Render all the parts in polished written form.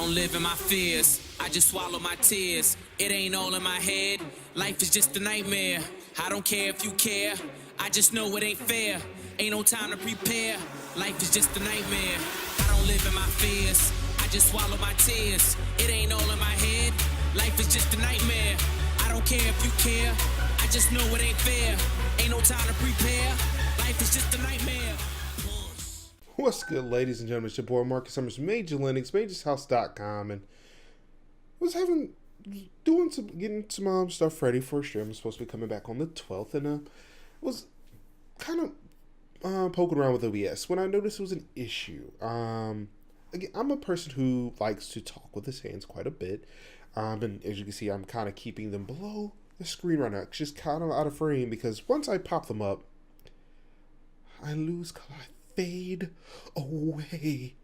don't live in my fears, I just swallow my tears. It ain't all in my head, life is just a nightmare. I don't care if you care, I just know it ain't fair. Ain't no time to prepare, life is just a nightmare. I don't live in my fears, I just swallow my tears. It ain't all in my head, life is just a nightmare. I don't care if you care, I just know it ain't fair. Ain't no time to prepare, life is just a nightmare. What's good, ladies and gentlemen? It's your boy Marcus Summers, Major Linux, MajorsHouse.com, and was getting some stuff ready for a stream. I'm supposed to be coming back on the 12th, and was kind of poking around with OBS when I noticed it was an issue. Again, I'm a person who likes to talk with his hands quite a bit, and as you can see, I'm kind of keeping them below the screen right now. It's just kind of out of frame because once I pop them up, I lose color. Fade away.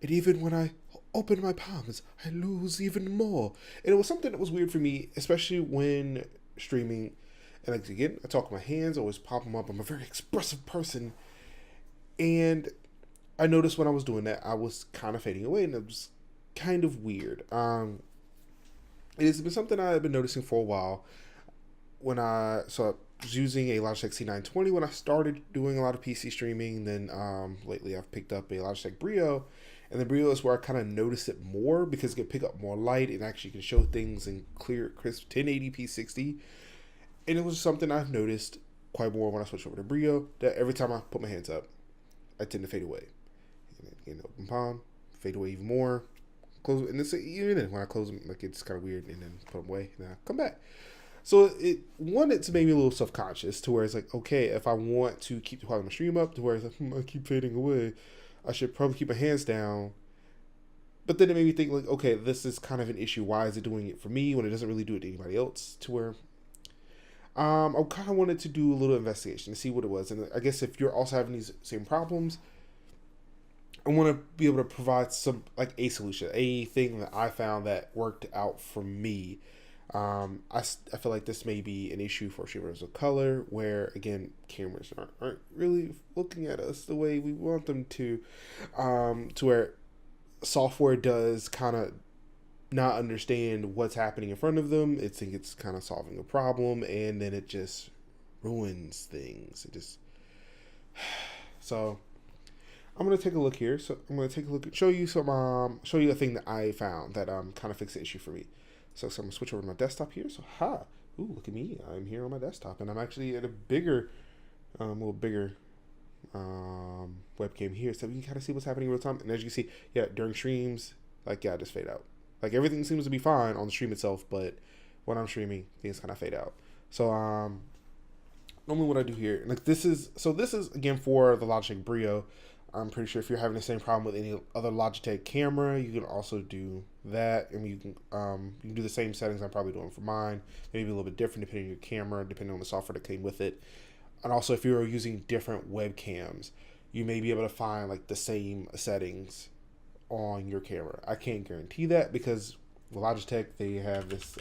And even when I open my palms, I lose even more. And it was something that was weird for me, especially when streaming. And like, again, I talk with my hands, always pop them up. I'm a very expressive person. And I noticed when I was doing that, I was kind of fading away, and it was kind of weird. It has been something I've been noticing for a while. I was using a Logitech C920 when I started doing a lot of PC streaming. Then lately I've picked up a Logitech Brio, and the Brio is where I kind of notice it more because it can pick up more light and actually can show things in clear, crisp 1080p 60. And it was something I've noticed quite more when I switched over to Brio, that every time I put my hands up, I tend to fade away. And then open palm, fade away even more. Close, and it's even then when I close them, like, it's kind of weird, and then put them away, and then I come back. So it's made me a little self-conscious to where it's like, okay, if I want to keep the quality of my stream up to where it's like, I keep fading away, I should probably keep my hands down. But then it made me think, like, okay, this is kind of an issue. Why is it doing it for me when it doesn't really do it to anybody else? To where I kind of wanted to do a little investigation to see what it was. And I guess if you're also having these same problems, I want to be able to provide a solution, a thing that I found that worked out for me. I feel like this may be an issue for streamers of color, where again cameras aren't really looking at us the way we want them to where software does kind of not understand what's happening in front of them. It thinks it's kind of solving a problem, and then it just ruins things. So I'm gonna take a look here. So I'm gonna take a look, show you a thing that I found that kind of fixed the issue for me. So I'm going to switch over to my desktop here. So, ooh, look at me. I'm here on my desktop. And I'm actually at a little bigger webcam here. So we can kind of see what's happening in real time. And as you can see, yeah, during streams, I just fade out. Like, everything seems to be fine on the stream itself. But when I'm streaming, things kind of fade out. So, normally what I do here, like, this is, again, for the Logitech Brio. I'm pretty sure if you're having the same problem with any other Logitech camera, you can also do that. And you can do the same settings I'm probably doing for mine. Maybe a little bit different depending on your camera, depending on the software that came with it. And also, if you're using different webcams, you may be able to find like the same settings on your camera. I can't guarantee that because with Logitech, they have this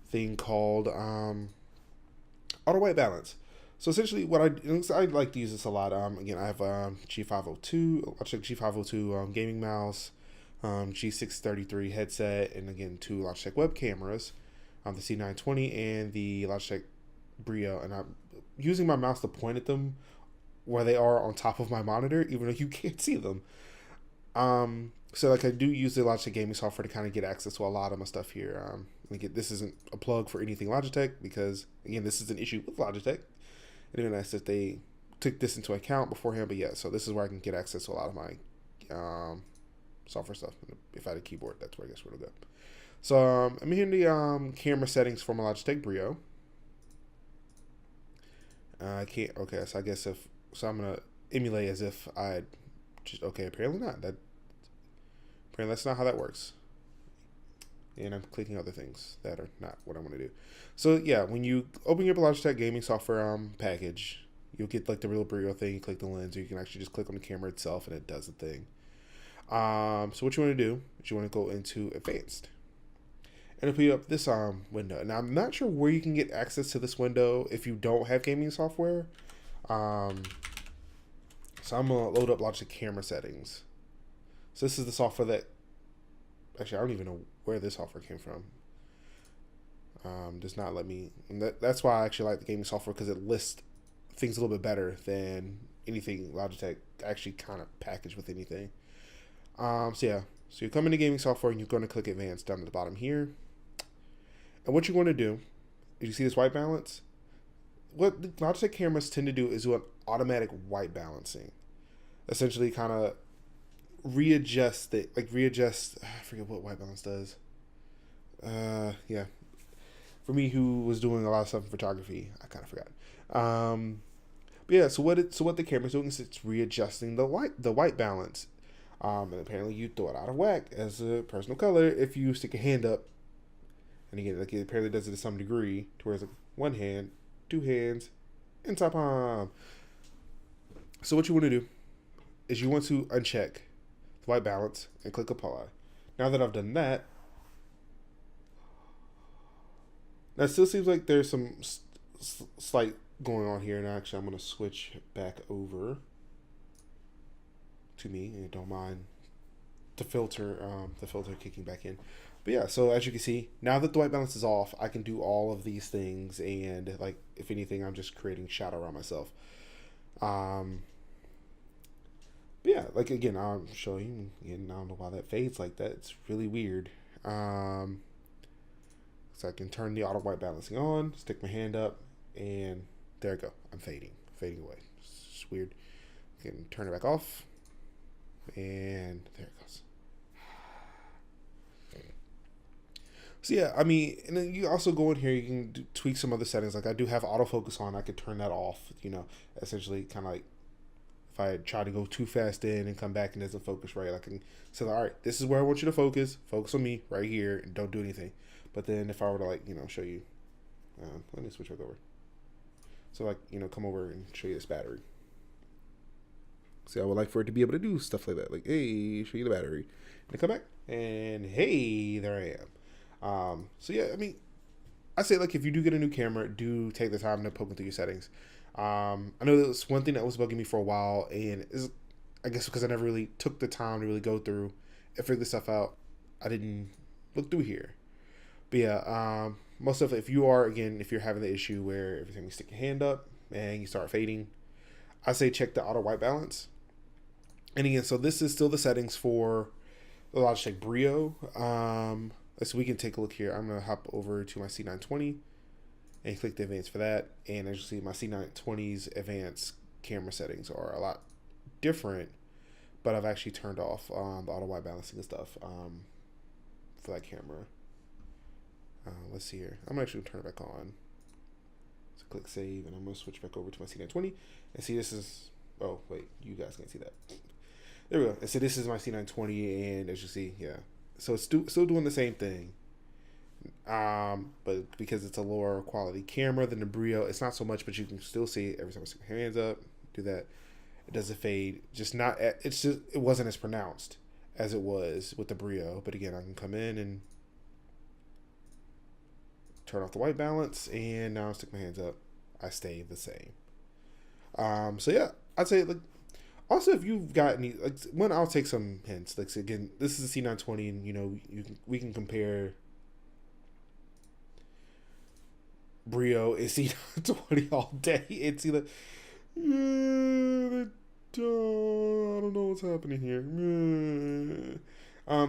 thing called auto white balance. So essentially, what I like to use this a lot. Again, I have G502, Logitech G502 gaming mouse, G633 headset, and again 2 Logitech web cameras, the C920 and the Logitech Brio. And I'm using my mouse to point at them where they are on top of my monitor, even though you can't see them. So like I do use the Logitech gaming software to kind of get access to a lot of my stuff here. This isn't a plug for anything Logitech because again, this is an issue with Logitech. It would be nice if they took this into account beforehand, but yeah, so this is where I can get access to a lot of my software stuff. If I had a keyboard, that's where I guess where it'll go. So I'm here in the camera settings for my Logitech Brio. I can't, okay, so I guess I'm going to emulate as if apparently not. Apparently that's not how that works. And I'm clicking other things that are not what I want to do. So yeah, when you open your Logitech gaming software package, you'll get like the real Brio thing. You click the lens, or you can actually just click on the camera itself, and it does the thing. So what you want to do is you want to go into Advanced, and it'll put up this window. Now I'm not sure where you can get access to this window if you don't have gaming software. So I'm gonna load up Logitech camera settings. So this is the software that Actually, I don't even know where this software came from. Does not let me. And that's why I actually like the gaming software, because it lists things a little bit better than anything Logitech actually kind of packaged with anything. So yeah, so you come into gaming software and you're going to click advanced down at the bottom here. And what you're going to do is, you see this white balance. What the Logitech cameras tend to do is do an automatic white balancing. Essentially, kind of readjust it, like readjust. I forget what white balance does. Yeah. For me, who was doing a lot of stuff in photography, I kind of forgot. But yeah, so what the camera's doing is it's readjusting the white balance. And apparently you throw it out of whack as a personal color if you stick a hand up. And again, like, it apparently does it to some degree, to where it's like one hand, two hands, inside palm. So what you want to do is you want to uncheck the white balance and click apply. Now that I've done that, now it still seems like there's some slight going on here. And actually, I'm going to switch back over to me, and don't mind the filter kicking back in. But yeah, so as you can see, now that the white balance is off, I can do all of these things, and like, if anything, I'm just creating shadow around myself. But yeah, like, again, I'll show you. Again, I don't know why that fades like that. It's really weird. So I can turn the auto white balancing on, stick my hand up, and there I go. I'm fading away. It's weird. I can turn it back off, and there it goes. So yeah, I mean, and then you also go in here, you can tweak some other settings. Like, I do have autofocus on. I could turn that off, essentially kind of like if I try to go too fast in and come back and it doesn't focus right, I can say, all right, this is where I want you to focus on me right here, and don't do anything. But then if I were to show you, let me switch back over. So come over and show you this battery. See, I would like for it to be able to do stuff like that. Like, hey, show you the battery. And come back, and hey, there I am. So yeah, I mean, I say, like, if you do get a new camera, do take the time to poke into your settings. I know that was one thing that was bugging me for a while, and is, I guess, because I never really took the time to really go through and figure this stuff out. I didn't look through here. But yeah, most of it, if you're having the issue where every time you stick your hand up and you start fading, I say check the auto white balance. And again, so this is still the settings for the Logitech Brio. So we can take a look here. I'm going to hop over to my C920 and click the advanced for that. And as you see, my C920's advanced camera settings are a lot different, but I've actually turned off the auto white balancing and stuff for that camera. Let's see here. I'm actually going to turn it back on. So click save, and I'm going to switch back over to my C920 and see, this is, oh wait, you guys can't see that. There we go. And so this is my C920, and as you see, yeah. So it's still doing the same thing. But because it's a lower quality camera than the Brio, it's not so much, but you can still see it every time I stick my hands up, do that. It doesn't fade. It wasn't as pronounced as it was with the Brio. But again, I can come in and turn off the white balance, and now I stick my hands up. I stay the same. So yeah, I'd say, like, also, if you've got any, like, I'll take some hints. Like, so again, this is a C920, and we can compare Brio and C920 all day. It's either, I don't know what's happening here.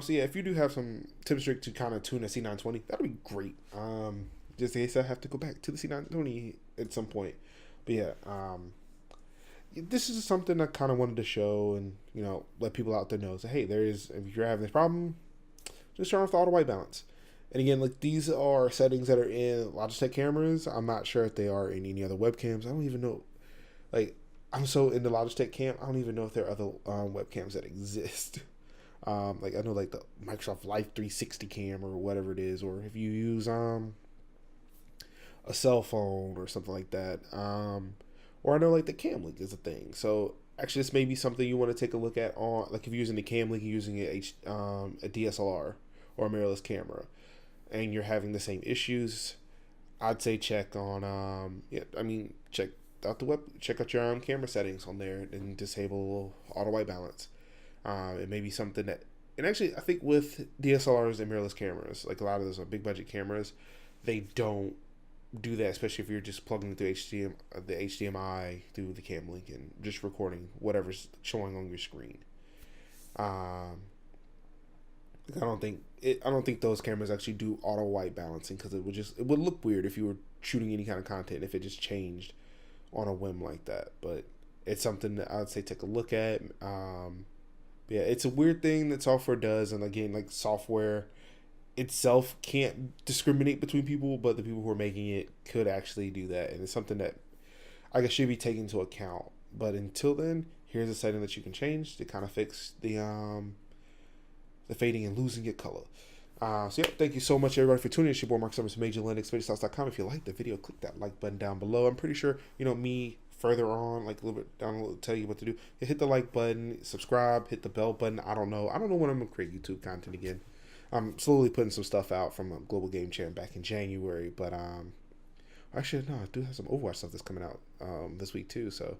So yeah, if you do have some tips trick to kind of tune a C920, that'd be great. Just in case I have to go back to the C920 at some point. But yeah, this is something I kind of wanted to show and, let people out there know. So, hey, if you're having this problem, just turn off the auto white balance. And again, like, these are settings that are in Logitech cameras. I'm not sure if they are in any other webcams. I don't even know. Like, I'm so into Logitech cam, I don't even know if there are other webcams that exist. Like, I know, like, the Microsoft Life 360 cam or whatever it is, or if you use a cell phone or something like that. Or I know, like, the Cam Link is a thing. So actually, this may be something you want to take a look at on, like, if you're using the Cam Link, you're using a DSLR or a mirrorless camera, and you're having the same issues, I'd say check on check out your camera settings on there and disable auto white balance. It may be something that and actually I think with DSLRs and mirrorless cameras, like a lot of those big budget cameras, they don't do that, especially if you're just plugging it through the HDMI through the cam link and just recording whatever's showing on your screen. I don't think those cameras actually do auto white balancing, because it would look weird if you were shooting any kind of content if it just changed on a whim like that. But it's something that I would say take a look at. Yeah, it's a weird thing that software does, and again, like, software itself can't discriminate between people, but the people who are making it could actually do that, and it's something that I guess should be taken into account. But until then, here's a setting that you can change to kind of fix the fading and losing your color. So yeah, thank you so much everybody for tuning in. It's your boy Mark Summers from MajorTips.com. If you like the video, click that like button down below. I'm pretty sure me further on, like a little bit down, will tell you what to do. Hit the like button, subscribe, hit the bell button. I don't know when I'm gonna create YouTube content again. I'm slowly putting some stuff out from a Global Game Champ back in January, but actually no, I do have some Overwatch stuff that's coming out this week too. So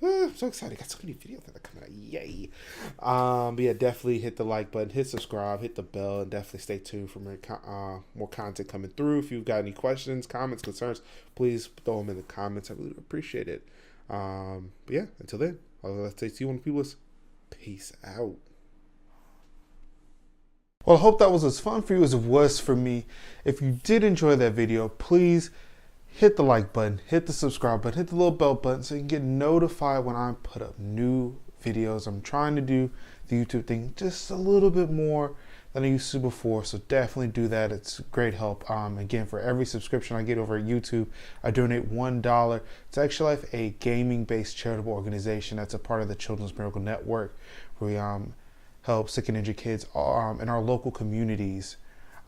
I'm so excited! Got so many videos that are coming out. Yay! But yeah, definitely hit the like button, hit subscribe, hit the bell, and definitely stay tuned for more content coming through. If you've got any questions, comments, concerns, please throw them in the comments. I really appreciate it. But yeah, until then, let's say see you on the people list. Peace out. Well, I hope that was as fun for you as it was for me. If you did enjoy that video, please hit the like button, hit the subscribe button, hit the little bell button so you can get notified when I put up new videos. I'm trying to do the YouTube thing just a little bit more than I used to before, so definitely do that. It's great help. Again, for every subscription I get over at YouTube, I donate $1 to Extra Life, a gaming-based charitable organization that's a part of the Children's Miracle Network, where we help sick and injured kids in our local communities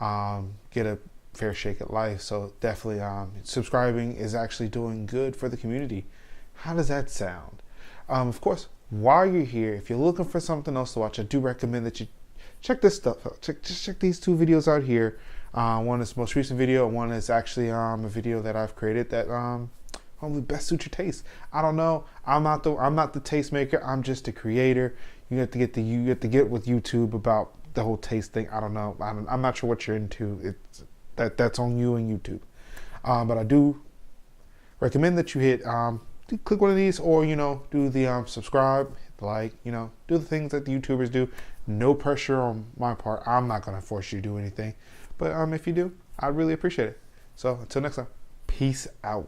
get a fair shake at life. So definitely subscribing is actually doing good for the community. How does that sound? Of course, while you're here, if you're looking for something else to watch, I do recommend that you check this stuff out. Check these two videos out here. One is the most recent video, and one is actually a video that I've created that hopefully best suits your taste. I don't know. I'm not the taste maker. I'm just a creator. You have to get with YouTube about the whole taste thing. I don't know. I'm not sure what you're into. That's on you and YouTube. But I do recommend that you hit click one of these, or do the subscribe, hit the like, do the things that the YouTubers do. No pressure on my part. I'm not gonna force you to do anything. But if you do, I'd really appreciate it. So until next time, peace out.